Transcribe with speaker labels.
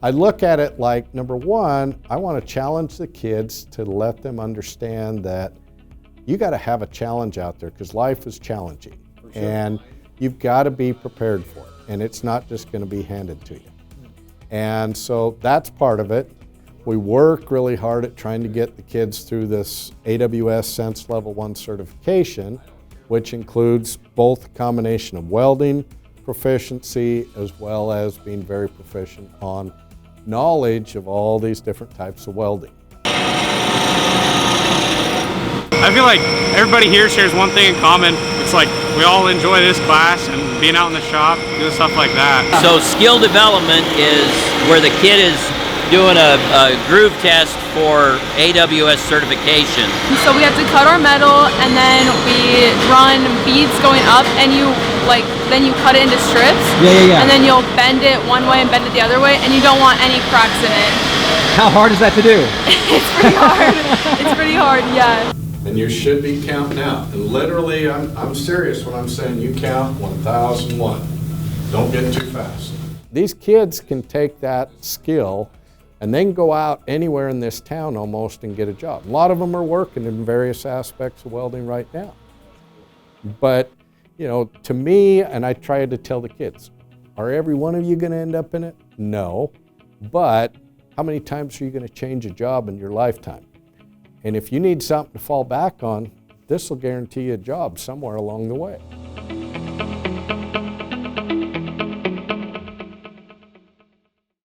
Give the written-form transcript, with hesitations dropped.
Speaker 1: I look at it like, number one, I want to challenge the kids to let them understand that you got to have a challenge out there because life is challenging. Sure. And you've got to be prepared for it. And it's not just going to be handed to you. And so that's part of it. We work really hard at trying to get the kids through this AWS Sense Level 1 certification, which includes both a combination of welding proficiency as well as being very proficient on knowledge of all these different types of welding.
Speaker 2: I feel like everybody here shares one thing in common. It's like we all enjoy this class and being out in the shop, doing stuff like that.
Speaker 3: So skill development is where the kid is doing a groove test for AWS certification.
Speaker 4: So we have to cut our metal and then we run beads going up and then you cut it into strips.
Speaker 5: Yeah.
Speaker 4: And then you'll bend it one way and bend it the other way and you don't want any cracks in it.
Speaker 5: How hard is that to do?
Speaker 4: It's pretty hard. It's pretty hard, yeah.
Speaker 1: And you should be counting out. And literally, I'm serious when I'm saying you count 1001. Don't get too fast. These kids can take that skill and then go out anywhere in this town almost and get a job. A lot of them are working in various aspects of welding right now. But, you know, to me, and I try to tell the kids, are every one of you going to end up in it? No. But how many times are you going to change a job in your lifetime? And if you need something to fall back on, this will guarantee you a job somewhere along the way.